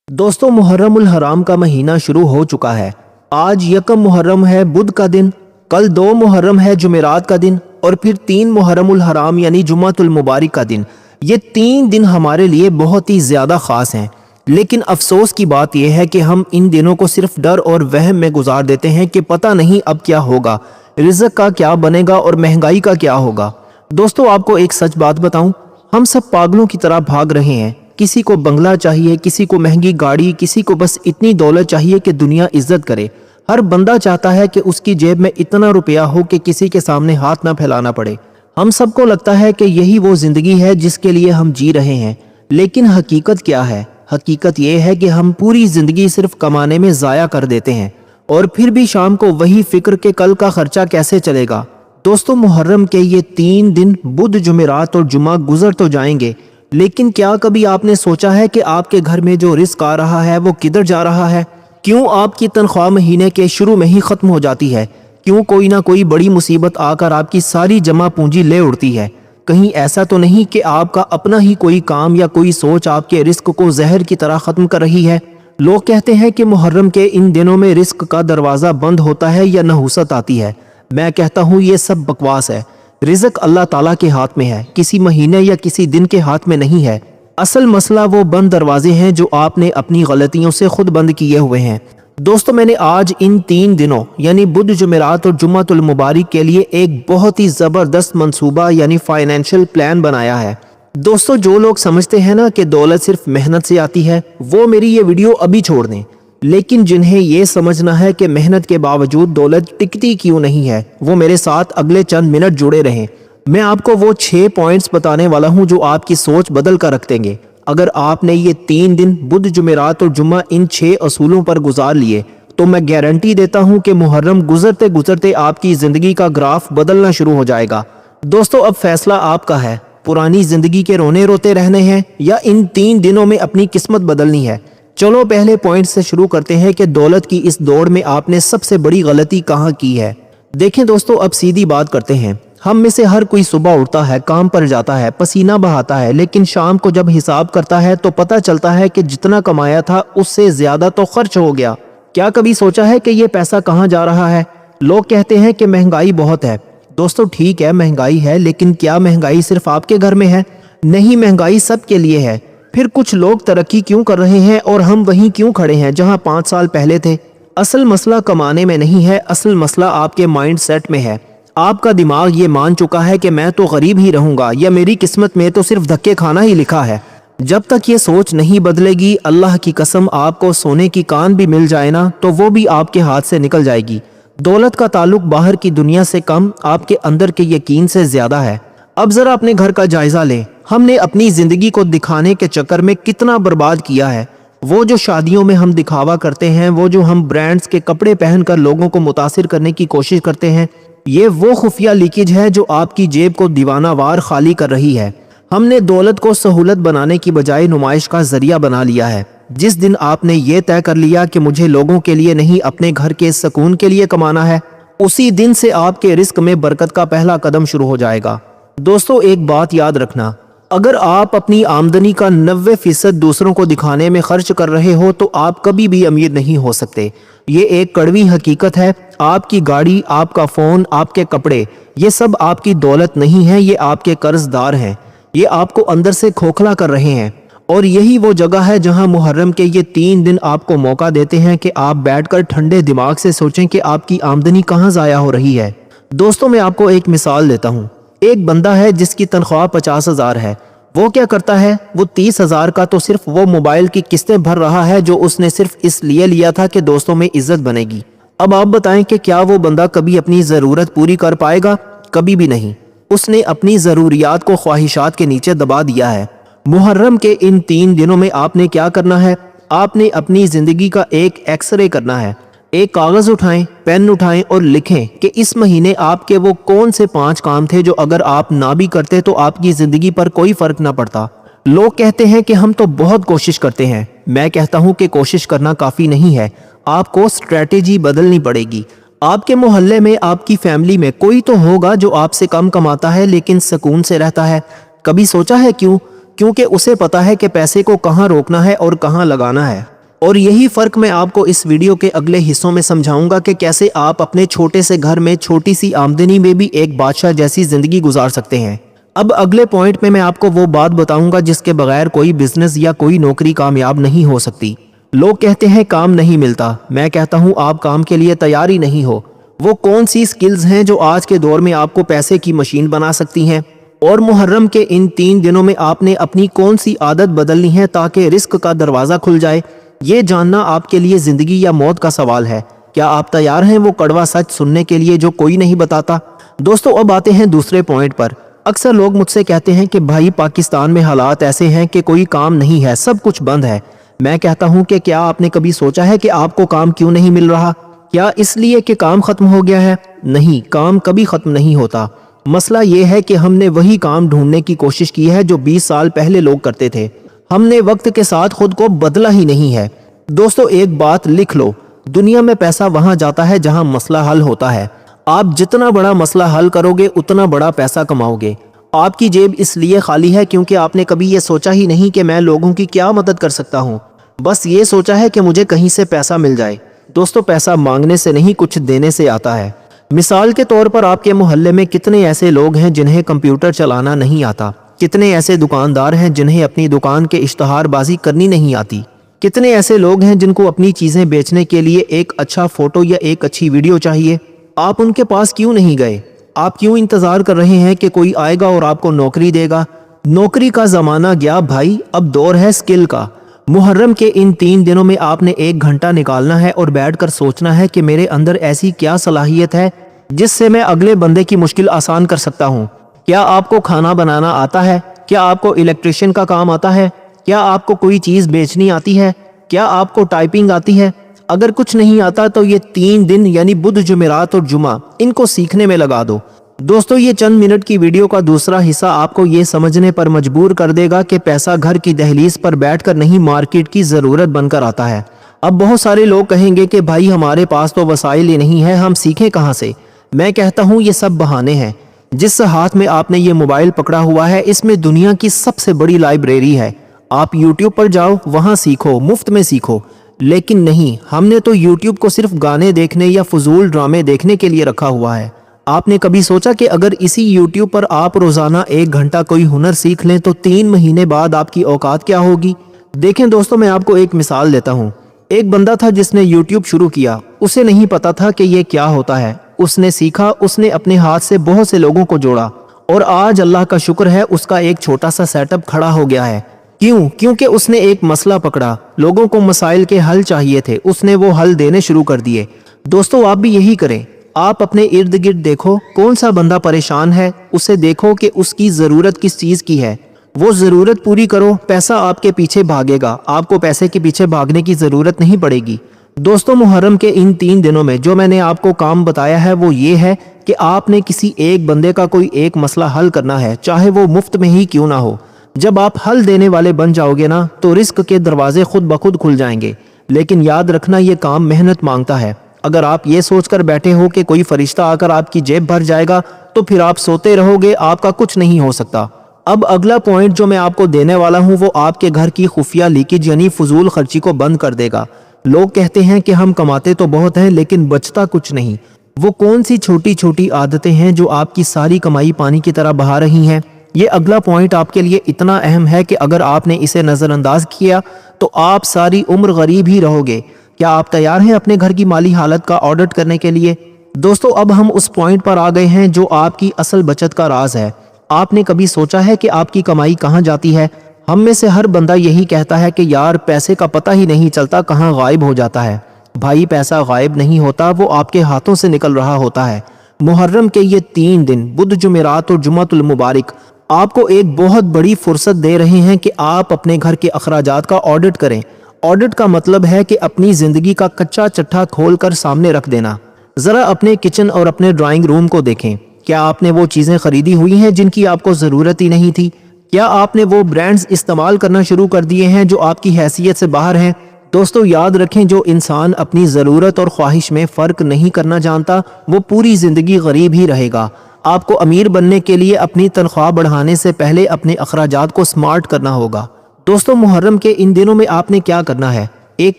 दोस्तों मुहर्रम उल हराम का महीना शुरू हो चुका है। आज यकम मुहर्रम है बुध का दिन, कल 2 मुहर्रम है जुमेरात का दिन और फिर 3 मुहर्रम उल हराम यानी जुम्मतुल मुबारक का दिन। ये 3 दिन हमारे लिए बहुत ही ज़्यादा ख़ास हैं, लेकिन अफसोस की बात यह है कि हम इन दिनों को सिर्फ डर और वहम में गुजार देते हैं कि पता नहीं अब क्या होगा, रिज़्क़ का क्या बनेगा और महंगाई का क्या होगा। दोस्तों आपको एक सच बात बताऊं, हम सब पागलों की तरह भाग रहे हैं। किसी को बंगला चाहिए, किसी को महंगी गाड़ी, किसी को बस इतनी दौलत चाहिए कि दुनिया इज्जत करे। हर बंदा चाहता है कि उसकी जेब में इतना रुपया हो कि किसी के सामने हाथ ना फैलाना पड़े। हम सबको लगता है कि यही वो जिंदगी है जिसके लिए हम जी रहे हैं, लेकिन हकीकत क्या है? हकीकत ये है कि हम पूरी जिंदगी सिर्फ कमाने में ज़ाया कर देते हैं और फिर भी शाम को वही फिक्र के कल का खर्चा कैसे चलेगा। दोस्तों मुहर्रम के ये 3 दिन बुध, जुमेरात और जुमा गुजर तो जाएंगे, लेकिन क्या कभी आपने सोचा है कि आपके घर में जो रिस्क आ रहा है वो किधर जा रहा है? क्यों आपकी तनख्वाह महीने के शुरू में ही ख़त्म हो जाती है? क्यों कोई ना कोई बड़ी मुसीबत आकर आपकी सारी जमा पूंजी ले उड़ती है? कहीं ऐसा तो नहीं कि आपका अपना ही कोई काम या कोई सोच आपके रिस्क को जहर की तरह ख़त्म कर रही है? लोग कहते हैं कि मुहर्रम के इन दिनों में रिस्क का दरवाज़ा बंद होता है या नहुसत आती है। मैं कहता हूँ ये सब बकवास है। रिज़्क़ अल्लाह ताला के हाथ में है, किसी महीने या किसी दिन के हाथ में नहीं है। असल मसला वो बंद दरवाजे हैं जो आपने अपनी गलतियों से खुद बंद किए हुए हैं। दोस्तों मैंने आज इन 3 दिनों यानी बुध, जुमेरात और जुम्मतुल मुबारक के लिए एक बहुत ही ज़बरदस्त मंसूबा यानी फाइनेंशियल प्लान बनाया है। दोस्तों जो लोग समझते हैं ना कि दौलत सिर्फ मेहनत से आती है, वो मेरी ये वीडियो अभी छोड़ दें। लेकिन जिन्हें ये समझना है कि मेहनत के बावजूद दौलत टिकती क्यों नहीं है, वो मेरे साथ अगले चंद मिनट जुड़े रहें। मैं आपको वो 6 पॉइंट्स बताने वाला हूं जो आपकी सोच बदल कर रख देंगे। अगर आपने ये 3 दिन बुध, जुमेरात और जुम्मा इन 6 असूलों पर गुजार लिए तो मैं गारंटी देता हूं कि मुहर्रम गुजरते गुजरते आपकी ज़िंदगी का ग्राफ बदलना शुरू हो जाएगा। दोस्तों अब फैसला आपका है, पुरानी ज़िंदगी के रोने रोते रहने हैं या इन 3 दिनों में अपनी किस्मत बदलनी है। चलो पहले पॉइंट से शुरू करते हैं कि दौलत की इस दौड़ में आपने सबसे बड़ी गलती कहाँ की है। देखें दोस्तों अब सीधी बात करते हैं। हम में से हर कोई सुबह उठता है, काम पर जाता है, पसीना बहाता है, लेकिन शाम को जब हिसाब करता है तो पता चलता है कि जितना कमाया था उससे ज्यादा तो खर्च हो गया। क्या कभी सोचा है कि ये पैसा कहाँ जा रहा है? लोग कहते हैं कि महंगाई बहुत है। दोस्तों ठीक है महंगाई है, लेकिन क्या महंगाई सिर्फ आपके घर में है? नहीं, महंगाई सबके लिए है। फिर कुछ लोग तरक्की क्यों कर रहे हैं और हम वहीं क्यों खड़े हैं जहां 5 साल पहले थे? असल मसला कमाने में नहीं है, असल मसला आपके माइंड सेट में है। आपका दिमाग ये मान चुका है कि मैं तो गरीब ही रहूंगा या मेरी किस्मत में तो सिर्फ धक्के खाना ही लिखा है। जब तक ये सोच नहीं बदलेगी, अल्लाह की कसम आपको सोने की कान भी मिल जाए ना तो वो भी आपके हाथ से निकल जाएगी। दौलत का ताल्लुक बाहर की दुनिया से कम आपके अंदर के यकीन से ज्यादा है। अब जरा अपने घर का जायजा लें। हमने अपनी जिंदगी को दिखाने के चक्कर में कितना बर्बाद किया है। वो जो शादियों में हम दिखावा करते हैं, वो जो हम ब्रांड्स के कपड़े पहनकर लोगों को मुतासिर करने की कोशिश करते हैं, ये वो खुफिया लीकेज है जो आपकी जेब को दीवानावार खाली कर रही है। हमने दौलत को सहूलत बनाने की बजाय नुमाइश का जरिया बना लिया है। जिस दिन आपने ये तय कर लिया कि मुझे लोगों के लिए नहीं अपने घर के सुकून के लिए कमाना है, उसी दिन से आपके रिस्क में बरकत का पहला कदम शुरू हो जाएगा। दोस्तों एक बात याद रखना, अगर आप अपनी आमदनी का 90% दूसरों को दिखाने में खर्च कर रहे हो तो आप कभी भी अमीर नहीं हो सकते। ये एक कड़वी हकीकत है। आपकी गाड़ी, आपका फ़ोन, आपके कपड़े, ये सब आपकी दौलत नहीं है, ये आपके कर्जदार हैं। ये आपको अंदर से खोखला कर रहे हैं और यही वो जगह है जहां मुहर्रम के ये 3 दिन आपको मौका देते हैं कि आप बैठकर ठंडे दिमाग से सोचें कि आपकी आमदनी कहाँ ज़ाया हो रही है। दोस्तों मैं आपको एक मिसाल देता हूँ। एक बंदा है जिसकी तनख्वाह 50,000 है। वो क्या करता है? वो 30,000 का तो सिर्फ वो मोबाइल की किस्तें भर रहा है जो उसने सिर्फ इसलिए लिया था कि दोस्तों में इज्जत बनेगी। अब आप बताएं कि क्या वो बंदा कभी अपनी ज़रूरत पूरी कर पाएगा? कभी भी नहीं। उसने अपनी ज़रूरियात को ख्वाहिशात के नीचे दबा दिया है। मुहर्रम के इन 3 दिनों में आपने क्या करना है? आपने अपनी ज़िंदगी का एक एक्सरे करना है। एक कागज़ उठाएं, पेन उठाएं और लिखें कि इस महीने आपके वो कौन से 5 काम थे जो अगर आप ना भी करते तो आपकी ज़िंदगी पर कोई फ़र्क ना पड़ता। लोग कहते हैं कि हम तो बहुत कोशिश करते हैं। मैं कहता हूं कि कोशिश करना काफ़ी नहीं है, आपको स्ट्रैटेजी बदलनी पड़ेगी। आपके मोहल्ले में, आपकी फैमिली में कोई तो होगा जो आपसे कम कमाता है लेकिन सुकून से रहता है। कभी सोचा है क्यों? क्योंकि उसे पता है कि पैसे को कहाँ रोकना है और कहाँ लगाना है। اور یہی فرق میں آپ کو اس ویڈیو کے اگلے حصوں میں سمجھاؤں گا کہ کیسے آپ اپنے چھوٹے سے گھر میں چھوٹی سی آمدنی میں بھی ایک بادشاہ جیسی زندگی گزار سکتے ہیں۔ اب اگلے پوائنٹ میں آپ کو وہ بات بتاؤں گا جس کے بغیر کوئی بزنس یا کوئی نوکری کامیاب نہیں ہو سکتی۔ لوگ کہتے ہیں کام نہیں ملتا، میں کہتا ہوں آپ کام کے لیے تیار ہی نہیں ہو۔ وہ کون سی سکلز ہیں جو آج کے دور میں آپ کو پیسے کی مشین بنا سکتی ہیں؟ اور محرم کے ان 3 دنوں میں آپ نے اپنی کون سی عادت بدلنی ہے تاکہ رزق کا دروازہ کھل جائے؟ یہ جاننا آپ کے لیے زندگی یا موت کا سوال ہے۔ کیا آپ تیار ہیں وہ کڑوا سچ سننے کے لیے جو کوئی نہیں بتاتا؟ دوستو اب آتے ہیں دوسرے پوائنٹ پر۔ اکثر لوگ مجھ سے کہتے ہیں کہ بھائی پاکستان میں حالات ایسے ہیں کہ کوئی کام نہیں ہے، سب کچھ بند ہے۔ میں کہتا ہوں کہ کیا آپ نے کبھی سوچا ہے کہ آپ کو کام کیوں نہیں مل رہا؟ کیا اس لیے کہ کام ختم ہو گیا ہے؟ نہیں، کام کبھی ختم نہیں ہوتا۔ مسئلہ یہ ہے کہ ہم نے وہی کام ڈھونڈنے کی کوشش کی ہے جو 20 سال پہلے لوگ کرتے تھے۔ ہم نے وقت کے ساتھ خود کو بدلا ہی نہیں ہے۔ دوستو ایک بات لکھ لو، دنیا میں پیسہ وہاں جاتا ہے جہاں مسئلہ حل ہوتا ہے۔ آپ جتنا بڑا مسئلہ حل کرو گے اتنا بڑا پیسہ کماؤ گے۔ آپ کی جیب اس لیے خالی ہے کیونکہ آپ نے کبھی یہ سوچا ہی نہیں کہ میں لوگوں کی کیا مدد کر سکتا ہوں، بس یہ سوچا ہے کہ مجھے کہیں سے پیسہ مل جائے۔ دوستو پیسہ مانگنے سے نہیں کچھ دینے سے آتا ہے۔ مثال کے طور پر آپ کے محلے میں کتنے ایسے لوگ ہیں جنہیں کمپیوٹر چلانا نہیں آتا؟ کتنے ایسے دکاندار ہیں جنہیں اپنی دکان کے اشتہار بازی کرنی نہیں آتی؟ کتنے ایسے لوگ ہیں جن کو اپنی چیزیں بیچنے کے لیے ایک اچھا فوٹو یا ایک اچھی ویڈیو چاہیے؟ آپ ان کے پاس کیوں نہیں گئے؟ آپ کیوں انتظار کر رہے ہیں کہ کوئی آئے گا اور آپ کو نوکری دے گا؟ نوکری کا زمانہ گیا بھائی، اب دور ہے سکل کا۔ محرم کے ان 3 دنوں میں آپ نے 1 گھنٹہ نکالنا ہے اور بیٹھ کر سوچنا ہے کہ میرے اندر ایسی کیا صلاحیت ہے جس سے میں اگلے بندے کی مشکل آسان کر سکتا ہوں۔ کیا آپ کو کھانا بنانا آتا ہے؟ کیا آپ کو الیکٹریشین کا کام آتا ہے؟ کیا آپ کو کوئی چیز بیچنی آتی ہے؟ کیا آپ کو ٹائپنگ آتی ہے؟ اگر کچھ نہیں آتا تو یہ 3 دن یعنی بدھ، جمعرات اور جمعہ ان کو سیکھنے میں لگا دو۔ دوستو یہ چند منٹ کی ویڈیو کا دوسرا حصہ آپ کو یہ سمجھنے پر مجبور کر دے گا کہ پیسہ گھر کی دہلیز پر بیٹھ کر نہیں مارکیٹ کی ضرورت بن کر آتا ہے۔ اب بہت سارے لوگ کہیں گے کہ بھائی ہمارے پاس تو وسائل ہی نہیں ہے، ہم سیکھیں کہاں سے؟ میں کہتا ہوں یہ سب بہانے ہیں۔ جس ہاتھ میں آپ نے یہ موبائل پکڑا ہوا ہے اس میں دنیا کی سب سے بڑی لائبریری ہے۔ آپ یوٹیوب پر جاؤ، وہاں سیکھو، مفت میں سیکھو۔ لیکن نہیں، ہم نے تو یوٹیوب کو صرف گانے دیکھنے یا فضول ڈرامے دیکھنے کے لیے رکھا ہوا ہے۔ آپ نے کبھی سوچا کہ اگر اسی یوٹیوب پر آپ روزانہ 1 گھنٹہ کوئی ہنر سیکھ لیں تو 3 مہینے بعد آپ کی اوقات کیا ہوگی؟ دیکھیں دوستو میں آپ کو ایک مثال دیتا ہوں۔ ایک بندہ تھا جس نے یوٹیوب شروع کیا، اسے نہیں پتا تھا کہ یہ کیا ہوتا ہے۔ اس نے سیکھا، اس نے اپنے ہاتھ سے بہت سے لوگوں کو جوڑا اور آج اللہ کا شکر ہے اس کا ایک چھوٹا سا سیٹ اپ کھڑا ہو گیا ہے۔ کیونکہ اس نے ایک مسئلہ پکڑا، لوگوں کو مسائل کے حل چاہیے تھے، اس نے وہ حل دینے شروع کر دیے۔ دوستو آپ بھی یہی کریں۔ آپ اپنے ارد گرد دیکھو کون سا بندہ پریشان ہے، اسے دیکھو کہ اس کی ضرورت کس چیز کی ہے، وہ ضرورت پوری کرو، پیسہ آپ کے پیچھے بھاگے گا، آپ کو پیسے کے پیچھے بھاگنے کی ضرورت نہیں پڑے گی۔ دوستو محرم کے ان 3 دنوں میں جو میں نے آپ کو کام بتایا ہے وہ یہ ہے کہ آپ نے کسی ایک بندے کا کوئی ایک مسئلہ حل کرنا ہے، چاہے وہ مفت میں ہی کیوں نہ ہو۔ جب آپ حل دینے والے بن جاؤ گے نا تو رزق کے دروازے خود بخود کھل جائیں گے۔ لیکن یاد رکھنا یہ کام محنت مانگتا ہے۔ اگر آپ یہ سوچ کر بیٹھے ہو کہ کوئی فرشتہ آ کر آپ کی جیب بھر جائے گا تو پھر آپ سوتے رہو گے، آپ کا کچھ نہیں ہو سکتا۔ اب اگلا پوائنٹ جو میں آپ کو دینے والا ہوں وہ آپ کے گھر کی خفیہ لیکیج یعنی فضول خرچی کو بند کر دے گا۔ لوگ کہتے ہیں کہ ہم کماتے تو بہت ہیں لیکن بچتا کچھ نہیں۔ وہ کون سی چھوٹی چھوٹی عادتیں ہیں جو آپ کی ساری کمائی پانی کی طرح بہا رہی ہیں؟ یہ اگلا پوائنٹ آپ کے لیے اتنا اہم ہے کہ اگر آپ نے اسے نظر انداز کیا تو آپ ساری عمر غریب ہی رہو گے۔ کیا آپ تیار ہیں اپنے گھر کی مالی حالت کا آڈٹ کرنے کے لیے؟ دوستو اب ہم اس پوائنٹ پر آ گئے ہیں جو آپ کی اصل بچت کا راز ہے۔ آپ نے کبھی سوچا ہے کہ آپ کی کمائی کہاں جاتی ہے؟ ہم میں سے ہر بندہ یہی کہتا ہے کہ یار پیسے کا پتہ ہی نہیں چلتا کہاں غائب ہو جاتا ہے۔ بھائی پیسہ غائب نہیں ہوتا، وہ آپ کے ہاتھوں سے نکل رہا ہوتا ہے۔ محرم کے یہ 3 دن بدھ، جمعرات اور جمعۃ المبارک آپ کو ایک بہت بڑی فرصت دے رہے ہیں کہ آپ اپنے گھر کے اخراجات کا آڈٹ کریں۔ آڈٹ کا مطلب ہے کہ اپنی زندگی کا کچا چٹھا کھول کر سامنے رکھ دینا۔ ذرا اپنے کچن اور اپنے ڈرائنگ روم کو دیکھیں۔ کیا آپ نے وہ چیزیں خریدی ہوئی ہیں جن کی آپ کو ضرورت ہی نہیں تھی؟ کیا آپ نے وہ برانڈز استعمال کرنا شروع کر دیے ہیں جو آپ کی حیثیت سے باہر ہیں؟ دوستو یاد رکھیں، جو انسان اپنی ضرورت اور خواہش میں فرق نہیں کرنا جانتا وہ پوری زندگی غریب ہی رہے گا۔ آپ کو امیر بننے کے لیے اپنی تنخواہ بڑھانے سے پہلے اپنے اخراجات کو سمارٹ کرنا ہوگا۔ دوستو محرم کے ان دنوں میں آپ نے کیا کرنا ہے؟ एक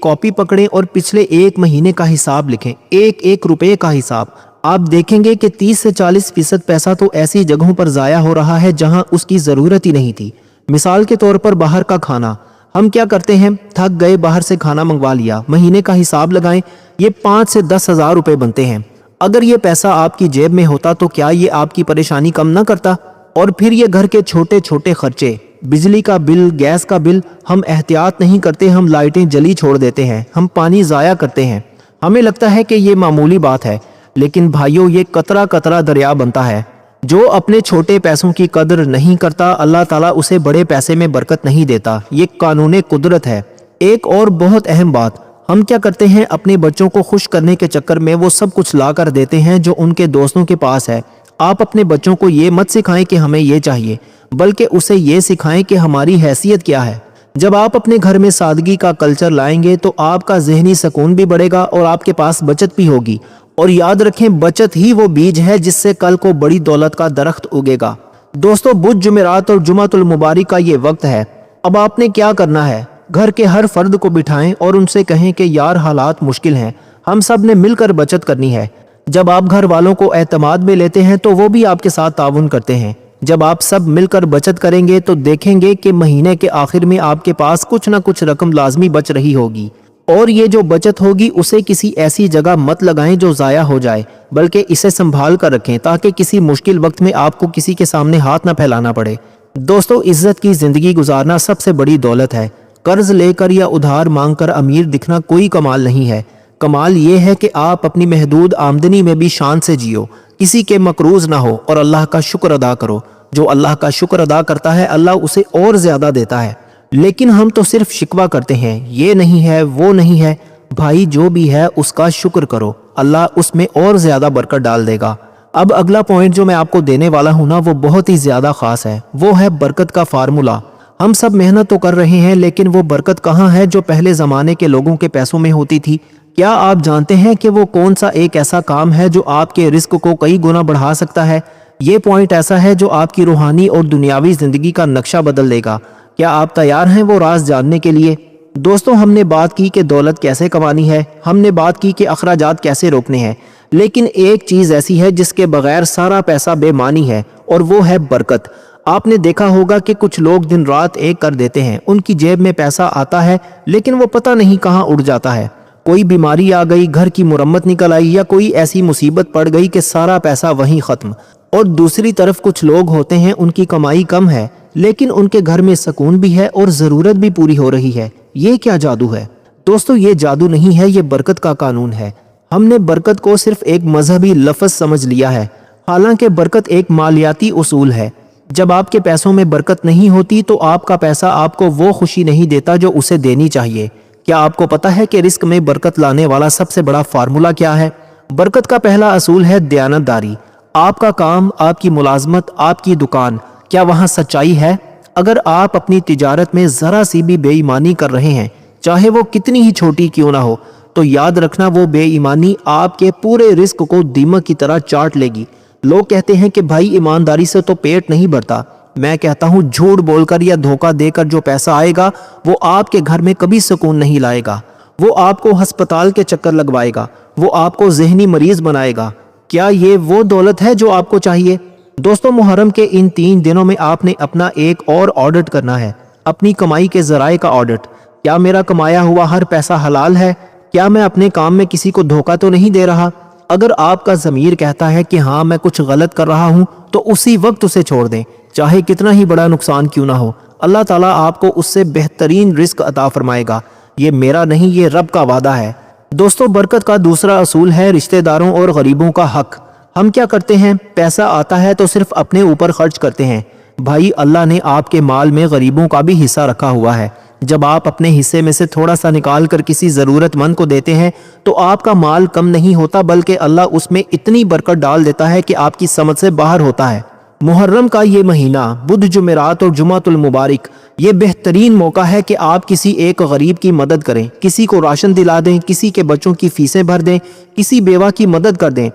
कॉपी पकड़ें और पिछले एक महीने का हिसाब लिखें, एक एक रुपए का हिसाब। आप देखेंगे कि 30 से 40% पैसा तो ऐसी जगहों पर ज़ाया हो रहा है जहां उसकी ज़रूरत ही नहीं थी। मिसाल के तौर पर बाहर का खाना। हम क्या करते हैं, थक गए, बाहर से खाना मंगवा लिया, महीने का हिसाब लगाएं, ये 5 से 10 हज़ार रुपये बनते हैं। अगर ये पैसा आपकी जेब में होता तो क्या ये आपकी परेशानी कम ना करता? और फिर ये घर के छोटे छोटे खर्चे, बिजली का बिल, गैस का बिल, हम एहतियात नहीं करते, हम लाइटें जली छोड़ देते हैं, हम पानी ज़ाया करते हैं। हमें लगता है कि ये मामूली बात है, लेकिन भाइयों ये कतरा कतरा दरिया बनता है। जो अपने छोटे पैसों की कदर नहीं करता, अल्लाह ताला उसे बड़े पैसे में बरकत नहीं देता। ये कानून कुदरत है। एक और बहुत अहम बात, हम क्या करते हैं, अपने बच्चों को खुश करने के चक्कर में वो सब कुछ ला कर देते हैं जो उनके दोस्तों के पास है। आप अपने बच्चों को ये मत सिखाएं कि हमें ये चाहिए, बल्कि उसे ये सिखाएं कि हमारी हैसियत क्या है। जब आप अपने घर में सादगी का कल्चर लाएंगे तो आपका जहनी सुकून भी बढ़ेगा और आपके पास बचत भी होगी। और याद रखें, बचत ही वो बीज है जिससे कल को बड़ी दौलत का दरख्त उगेगा। दोस्तों, बुध, जुमेरात और जुमातुल मुबारक का ये वक्त है। अब आपने क्या करना है, घर के हर फर्द को बिठाएं और उनसे कहें कि यार हालात मुश्किल हैं, हम सब ने मिलकर बचत करनी है। जब आप घर वालों को एतमाद में लेते हैं तो वो भी आपके साथ ताउन करते हैं। जब आप सब मिलकर बचत करेंगे तो देखेंगे कि महीने के आखिर में आपके पास कुछ ना कुछ रकम लाजमी बच रही होगी। और ये जो बचत होगी उसे किसी ऐसी जगह मत लगाएं जो ज़ाया हो जाए, बल्कि इसे संभाल कर रखें ताकि किसी मुश्किल वक्त में आपको किसी के सामने हाथ ना फैलाना पड़े। दोस्तों, इज्जत की ज़िंदगी गुजारना सबसे बड़ी दौलत है। कर्ज लेकर या उधार मांगकर अमीर दिखना कोई कमाल नहीं है। कमाल ये है कि आप अपनी महदूद आमदनी में भी शान से जियो, किसी के मकरूज ना हो और अल्लाह का शुक्र अदा करो। जो अल्लाह का शुक्र अदा करता है अल्लाह उसे और ज़्यादा देता है। लेकिन हम तो सिर्फ शिकवा करते हैं, ये नहीं है, वो नहीं है। भाई, जो भी है उसका शुक्र करो, अल्लाह उसमें और ज़्यादा बरकत डाल देगा। अब अगला पॉइंट जो मैं आपको देने वाला हूँ ना, वो बहुत ही ज़्यादा ख़ास है। वो है बरकत का फार्मूला। हम सब मेहनत तो कर रहे हैं, लेकिन वो बरकत कहाँ है जो पहले ज़माने के लोगों के पैसों में होती थी? क्या आप जानते हैं कि वो कौन सा एक ऐसा काम है जो आपके रिस्क को कई गुना बढ़ा सकता है? ये पॉइंट ऐसा है जो आपकी रूहानी और दुनियावी ज़िंदगी का नक्शा बदल देगा। क्या आप तैयार हैं वो राज जानने के लिए? दोस्तों, हमने बात की कि दौलत कैसे कमानी है, हमने बात की कि अखराजात कैसे रोकने हैं, लेकिन एक चीज़ ऐसी है जिसके बगैर सारा पैसा बेमानी है, और वो है बरकत। आपने देखा होगा कि कुछ लोग दिन रात एक कर देते हैं, उनकी जेब में पैसा आता है लेकिन वो पता नहीं कहाँ उड़ जाता है। कोई बीमारी आ गई, घर की मुरम्मत निकल आई, या कोई ऐसी मुसीबत पड़ गई कि सारा पैसा वहीं ख़त्म। और दूसरी तरफ कुछ लोग होते हैं, उनकी कमाई कम है लेकिन उनके घर में सुकून भी है और ज़रूरत भी पूरी हो रही है। ये क्या जादू है? दोस्तों, ये जादू नहीं है, ये बरकत का कानून है। हमने बरकत को सिर्फ एक मजहबी लफ्ज़ समझ लिया है, हालांकि बरकत एक मालियाती उसूल है। जब आपके पैसों में बरकत नहीं होती तो आपका पैसा आपको वो खुशी नहीं देता जो उसे देनी चाहिए। क्या आपको पता है कि रिस्क में बरकत लाने वाला सबसे बड़ा फार्मूला क्या है? बरकत का पहला असूल है दयानतदारी। आपका काम, आपकी मुलाजमत, आपकी दुकान, क्या वहाँ सच्चाई है? अगर आप अपनी तिजारत में ज़रा सी भी बेईमानी कर रहे हैं, चाहे वो कितनी ही छोटी क्यों ना हो, तो याद रखना वो बेईमानी आपके पूरे रिस्क को दीमक की तरह चाट लेगी। लोग कहते हैं कि भाई ईमानदारी से तो पेट नहीं भरता। मैं कहता हूँ झूठ बोलकर या धोखा देकर जो पैसा आएगा वो आपके घर में कभी सुकून नहीं लाएगा। वो आपको अस्पताल के चक्कर लगवाएगा, वो आपको जहनी मरीज बनाएगा। क्या ये वो दौलत है जो आपको चाहिए? दोस्तों, मुहर्रम के इन 3 दिनों में आपने अपना एक और ऑडिट करना है, अपनी कमाई के ज़राए का ऑडिट। क्या मेरा कमाया हुआ हर पैसा हलाल है? क्या मैं अपने काम में किसी को धोखा तो नहीं दे रहा? अगर आपका ज़मीर कहता है कि हाँ मैं कुछ गलत कर रहा हूँ, तो उसी वक्त उसे छोड़ दें, चाहे कितना ही बड़ा नुकसान क्यों ना हो। अल्लाह ताला आपको उससे बेहतरीन रिस्क अता फरमाएगा। ये मेरा नहीं, ये रब का वादा है। दोस्तों, बरकत का दूसरा असूल है रिश्तेदारों और गरीबों का हक। हम क्या करते हैं, पैसा आता है तो सिर्फ अपने ऊपर खर्च करते हैं। भाई, अल्लाह ने आपके माल में गरीबों का भी हिस्सा रखा हुआ है। जब आप अपने हिस्से में से थोड़ा सा निकाल कर किसी ज़रूरतमंद को देते हैं तो आपका माल कम नहीं होता, बल्कि अल्लाह उसमें इतनी बरकत डाल देता है कि आपकी समझ से बाहर होता है। मुहर्रम का ये महीना, बुध, जुमेरात और जुमातुल मुबारक, ये बेहतरीन मौका है कि आप किसी एक गरीब की मदद करें, किसी को राशन दिला दें, किसी के बच्चों की फीसें भर दें, किसी बेवा की मदद कर दें।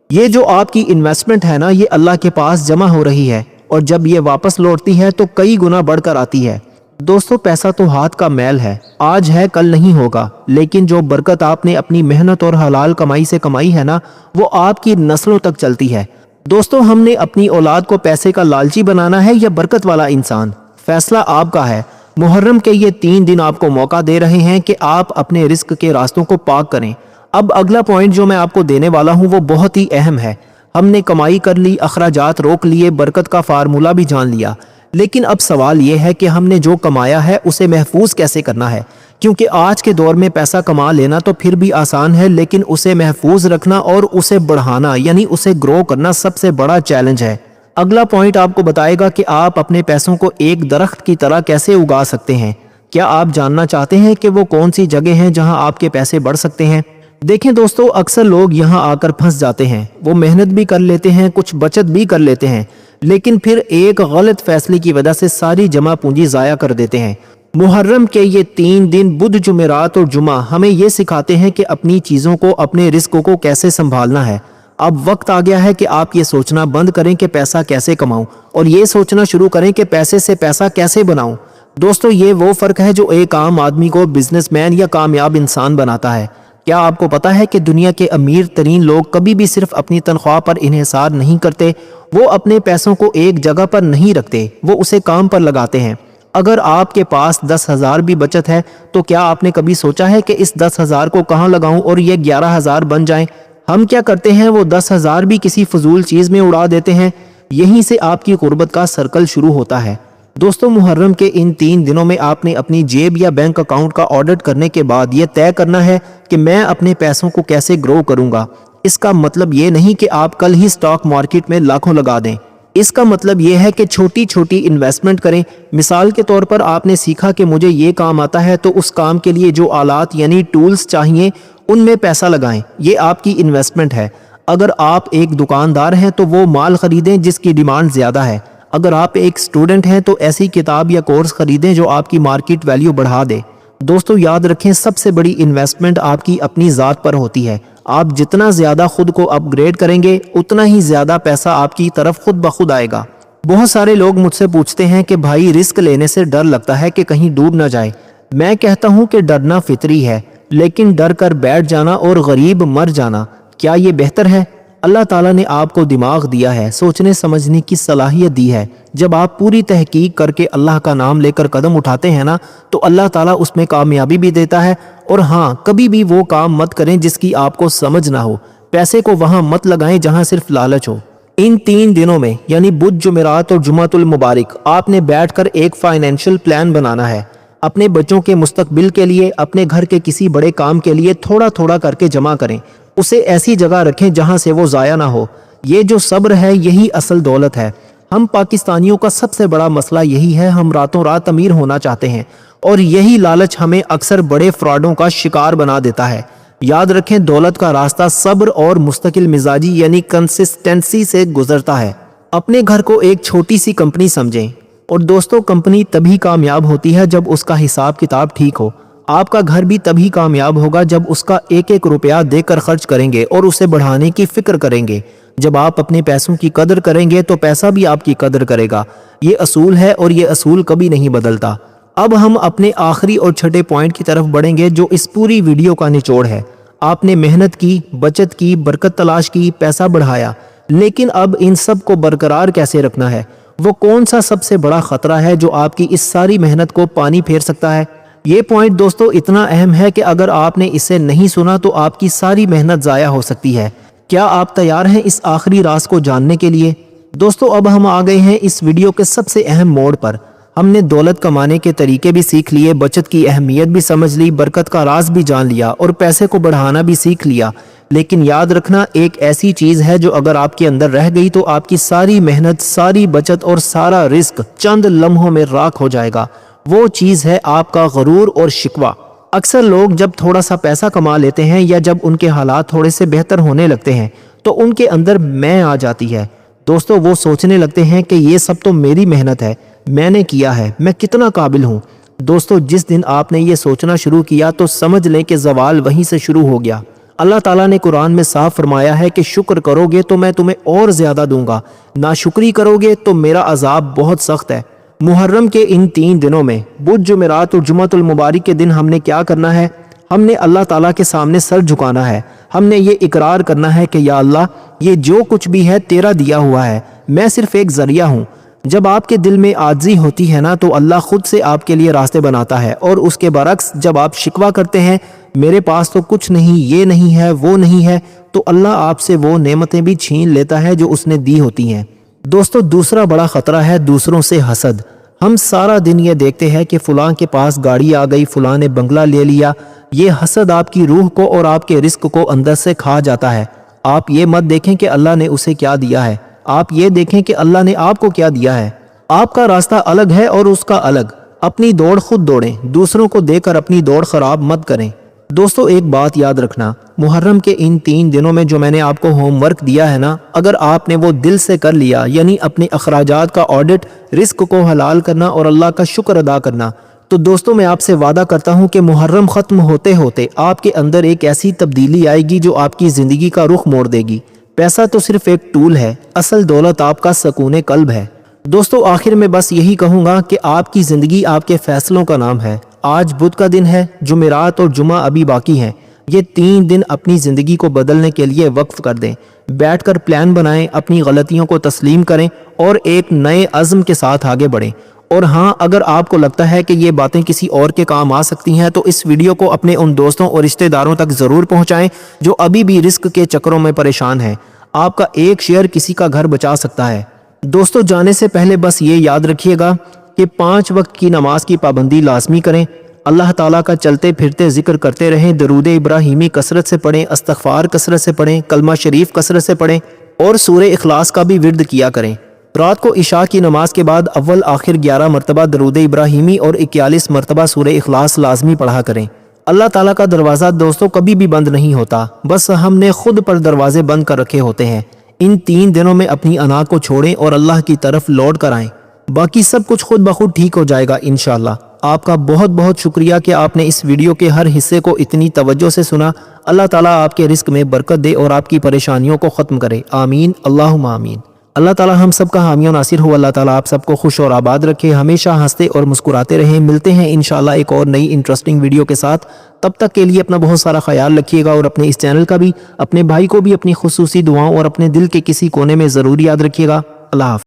ये जो आपकी इन्वेस्टमेंट है ना, ये अल्लाह के पास जमा हो रही है, और जब ये वापस लौटती है तो कई गुना बढ़कर आती है। दोस्तों पैसा तो हाथ का मैल है, आज है कल नहीं होगा, लेकिन जो बरकत आपने अपनी मेहनत और हलाल कमाई से कमाई है ना, वो आपकी नस्लों तक चलती है। दोस्तों हमने अपनी औलाद को पैसे का लालची बनाना है या बरकत वाला इंसान, फैसला आपका है। मुहर्रम के ये 3 दिन आपको मौका दे रहे हैं कि आप अपने रिस्क के रास्तों को पाक करें। अब अगला पॉइंट जो मैं आपको देने वाला हूँ वो बहुत ही अहम है। हमने कमाई कर ली, अखराजात रोक लिए, बरकत का फार्मूला भी जान लिया, लेकिन अब सवाल यह है कि हमने जो कमाया है उसे महफूज कैसे करना है। क्योंकि आज के दौर में पैसा कमा लेना तो फिर भी आसान है, लेकिन उसे महफूज रखना और उसे बढ़ाना यानी उसे ग्रो करना सबसे बड़ा चैलेंज है। अगला पॉइंट आपको बताएगा कि आप अपने पैसों को एक दरख्त की तरह कैसे उगा सकते हैं। क्या आप जानना चाहते हैं कि वो कौन सी जगह हैं जहां आपके पैसे बढ़ सकते हैं? देखें दोस्तों, अक्सर लोग यहां आकर फंस जाते हैं। वो मेहनत भी कर लेते हैं, कुछ बचत भी कर लेते हैं, लेकिन फिर एक गलत फैसले की वजह से सारी जमा पूंजी ज़ाया कर देते हैं। मुहर्रम के ये 3 दिन बुध, जुमेरात और जुमा हमें ये सिखाते हैं कि अपनी चीज़ों को, अपने रिस्क को कैसे संभालना है। अब वक्त आ गया है कि आप ये सोचना बंद करें कि पैसा कैसे कमाऊं और ये सोचना शुरू करें कि पैसे से पैसा कैसे बनाऊं। दोस्तों ये वो फ़र्क है जो एक आम आदमी को बिजनेसमैन या कामयाब इंसान बनाता है। क्या आपको पता है कि दुनिया के अमीर तरीन लोग कभी भी सिर्फ अपनी तनख्वाह पर इन्हिसार नहीं करते, वो अपने पैसों को एक जगह पर नहीं रखते, वो उसे काम पर लगाते हैं। अगर आपके पास 10,000 भी बचत है तो क्या आपने कभी सोचा है कि इस 10,000 को कहाँ लगाऊं और ये 11,000 बन जाएं? हम क्या करते हैं, वो 10,000 भी किसी फजूल चीज़ में उड़ा देते हैं। यहीं से आपकी गुर्बत का सर्कल शुरू होता है। दोस्तों मुहर्रम के इन 3 दिनों में आपने अपनी जेब या बैंक अकाउंट का ऑडिट करने के बाद ये तय करना है कि मैं अपने पैसों को कैसे ग्रो करूंगा। इसका मतलब ये नहीं कि आप कल ही स्टॉक मार्केट में लाखों लगा दें। इसका मतलब ये है कि छोटी छोटी इन्वेस्टमेंट करें। मिसाल के तौर पर आपने सीखा कि मुझे ये काम आता है, तो उस काम के लिए जो आलात यानी टूल्स चाहिए उनमें पैसा लगाएं। ये आपकी इन्वेस्टमेंट है। अगर आप एक दुकानदार हैं तो वो माल खरीदें जिसकी डिमांड ज़्यादा है। अगर आप एक स्टूडेंट हैं तो ऐसी किताब या कोर्स खरीदें जो आपकी मार्केट वैल्यू बढ़ा दे। दोस्तों याद रखें, सबसे बड़ी इन्वेस्टमेंट आपकी अपनी ज़ात पर होती है। आप जितना ज़्यादा खुद को अपग्रेड करेंगे उतना ही ज़्यादा पैसा आपकी तरफ खुद ब खुद आएगा। बहुत सारे लोग मुझसे पूछते हैं कि भाई रिस्क लेने से डर लगता है कि कहीं डूब ना जाए। मैं कहता हूं कि डरना फितरी है, लेकिन डर कर बैठ जाना और गरीब मर जाना, क्या ये बेहतर है? अल्लाह ताला ने आपको दिमाग दिया है, सोचने समझने की सलाहियत दी है। जब आप पूरी तहकीक करके अल्लाह का नाम लेकर कदम उठाते हैं ना, तो अल्लाह ताला उसमें कामयाबी भी देता है। और हाँ, कभी भी वो काम मत करें जिसकी आपको समझ ना हो। पैसे को वहां मत लगाएं जहां सिर्फ लालच हो। इन 3 दिनों में यानी बुध, जुमेरात और जुमातुल मुबारक आपने बैठकर एक फाइनेंशियल प्लान बनाना है। अपने बच्चों के मुस्तकबिल के लिए, अपने घर के किसी बड़े काम के लिए थोड़ा थोड़ा करके जमा करें। उसे ऐसी जगह रखें जहां से वो ज़ाया ना हो। ये जो सब्र है यही असल दौलत है। हम पाकिस्तानियों का सबसे बड़ा मसला यही है, हम रातों रात अमीर होना चाहते हैं और यही लालच हमें अक्सर बड़े फ्रॉडों का शिकार बना देता है। याद रखें, दौलत का रास्ता सब्र और मुस्तकिल मिजाजी यानी कंसिस्टेंसी से गुजरता है। अपने घर को एक छोटी सी कंपनी समझें। और दोस्तों, कंपनी तभी कामयाब होती है जब उसका हिसाब किताब ठीक हो। आपका घर भी तभी कामयाब होगा जब उसका एक एक रुपया देकर खर्च करेंगे और उसे बढ़ाने की फिक्र करेंगे। जब आप अपने पैसों की कदर करेंगे तो पैसा भी आपकी कदर करेगा। ये असूल है और ये असूल कभी नहीं बदलता। अब हम अपने आखिरी और छठे पॉइंट की तरफ बढ़ेंगे जो इस पूरी वीडियो का निचोड़ है। आपने मेहनत की, बचत की, बरकत तलाश की, पैसा बढ़ाया, लेकिन अब इन सब को बरकरार कैसे रखना है? वो कौन सा सबसे बड़ा खतरा है जो आपकी इस सारी मेहनत को पानी फेर सकता है? ये पॉइंट दोस्तों इतना अहम है कि अगर आपने इसे नहीं सुना तो आपकी सारी मेहनत ज़ाया हो सकती है। क्या आप तैयार हैं इस आखिरी राज को जानने के लिए? दोस्तों अब हम आ गए हैं इस वीडियो के सबसे अहम मोड़ पर। हमने दौलत कमाने के तरीके भी सीख लिए, बचत की अहमियत भी समझ ली, बरकत का राज भी जान लिया और पैसे को बढ़ाना भी सीख लिया। लेकिन याद रखना, एक ऐसी चीज़ है जो अगर आपके अंदर रह गई तो आपकी सारी मेहनत, सारी बचत और सारा रिस्क चंद लम्हों में राख हो जाएगा। वो चीज़ है आपका गरूर और शिकवा। अक्सर लोग जब थोड़ा सा पैसा कमा लेते हैं या जब उनके हालात थोड़े से बेहतर होने लगते हैं तो उनके अंदर मैं आ जाती है। दोस्तों वो सोचने लगते हैं कि ये सब तो मेरी मेहनत है, मैंने किया है, मैं कितना काबिल हूँ। दोस्तों जिस दिन आपने ये सोचना शुरू किया तो समझ लें कि ज़वाल वहीं से शुरू हो गया। अल्लाह ताला ने कुरान में साफ फरमाया है कि शुक्र करोगे तो मैं तुम्हें और ज़्यादा दूंगा, नाशुक्री करोगे तो मेरा अजाब बहुत सख्त है। محرم کے ان 3 دنوں میں بدھ، جمعرات اور جمعۃ المبارک کے دن ہم نے کیا کرنا ہے؟ ہم نے اللہ تعالیٰ کے سامنے سر جھکانا ہے۔ ہم نے یہ اقرار کرنا ہے کہ یا اللہ، یہ جو کچھ بھی ہے تیرا دیا ہوا ہے، میں صرف ایک ذریعہ ہوں۔ جب آپ کے دل میں عاجزی ہوتی ہے نا تو اللہ خود سے آپ کے لیے راستے بناتا ہے، اور اس کے برعکس جب آپ شکوہ کرتے ہیں میرے پاس تو کچھ نہیں، یہ نہیں ہے، وہ نہیں ہے، تو اللہ آپ سے وہ نعمتیں بھی چھین لیتا ہے جو اس نے دی ہوتی ہیں۔ دوستو، دوسرا بڑا خطرہ ہے دوسروں سے حسد۔ ہم سارا دن یہ دیکھتے ہیں کہ فلاں کے پاس گاڑی آ گئی، فلاں نے بنگلہ لے لیا۔ یہ حسد آپ کی روح کو اور آپ کے رزق کو اندر سے کھا جاتا ہے۔ آپ یہ مت دیکھیں کہ اللہ نے اسے کیا دیا ہے، آپ یہ دیکھیں کہ اللہ نے آپ کو کیا دیا ہے۔ آپ کا راستہ الگ ہے اور اس کا الگ۔ اپنی دوڑ خود دوڑیں، دوسروں کو دے کر اپنی دوڑ خراب مت کریں۔ دوستو، ایک بات یاد رکھنا، محرم کے ان 3 دنوں میں جو میں نے آپ کو ہوم ورک دیا ہے نا، اگر آپ نے وہ دل سے کر لیا، یعنی اپنے اخراجات کا آڈٹ، رزق کو حلال کرنا اور اللہ کا شکر ادا کرنا، تو دوستو میں آپ سے وعدہ کرتا ہوں کہ محرم ختم ہوتے ہوتے آپ کے اندر ایک ایسی تبدیلی آئے گی جو آپ کی زندگی کا رخ موڑ دے گی۔ پیسہ تو صرف ایک ٹول ہے، اصل دولت آپ کا سکون قلب ہے۔ دوستو، آخر میں بس یہی کہوں گا کہ آپ کی زندگی آپ کے فیصلوں کا نام ہے۔ آج بدھ کا دن ہے، جمعرات اور جمعہ ابھی باقی ہیں۔ یہ 3 دن اپنی زندگی کو بدلنے کے لیے وقف کر دیں۔ بیٹھ کر پلان بنائیں، اپنی غلطیوں کو تسلیم کریں اور ایک نئے عزم کے ساتھ آگے بڑھیں۔ اور ہاں، اگر آپ کو لگتا ہے کہ یہ باتیں کسی اور کے کام آ سکتی ہیں تو اس ویڈیو کو اپنے ان دوستوں اور رشتہ داروں تک ضرور پہنچائیں جو ابھی بھی رزق کے چکروں میں پریشان ہیں۔ آپ کا ایک شیئر کسی کا گھر بچا سکتا ہے۔ دوستو، جانے سے پہلے بس یہ یاد رکھیے گا کہ 5 وقت کی نماز کی پابندی لازمی کریں، اللہ تعالیٰ کا چلتے پھرتے ذکر کرتے رہیں، درود ابراہیمی کثرت سے پڑھیں، استغفار کثرت سے پڑھیں، کلمہ شریف کثرت سے پڑھیں اور سورہ اخلاص کا بھی ورد کیا کریں۔ رات کو عشاء کی نماز کے بعد اول آخر 11 مرتبہ درود ابراہیمی اور 41 مرتبہ سورہ اخلاص لازمی پڑھا کریں۔ اللہ تعالیٰ کا دروازہ دوستو کبھی بھی بند نہیں ہوتا، بس ہم نے خود پر دروازے بند کر رکھے ہوتے ہیں۔ ان 3 دنوں میں اپنی انا کو چھوڑیں اور اللہ کی طرف لوٹ کر آئیں، باقی سب کچھ خود بخود ٹھیک ہو جائے گا انشاءاللہ۔ آپ کا بہت بہت شکریہ کہ آپ نے اس ویڈیو کے ہر حصے کو اتنی توجہ سے سنا۔ اللہ تعالیٰ آپ کے رزق میں برکت دے اور آپ کی پریشانیوں کو ختم کرے، آمین، اللہم آمین۔ اللہ تعالیٰ ہم سب کا حامی و ناصر ہو۔ اللہ تعالیٰ آپ سب کو خوش اور آباد رکھے، ہمیشہ ہنستے اور مسکراتے رہیں۔ ملتے ہیں انشاءاللہ ایک اور نئی انٹرسٹنگ ویڈیو کے ساتھ۔ تب تک کے لیے اپنا بہت سارا خیال رکھیے گا اور اپنے اس چینل کا بھی، اپنے بھائی کو بھی اپنی خصوصی دعاؤں اور اپنے دل کے کسی کونے میں ضرور یاد رکھیے گا۔ اللہ حافظ۔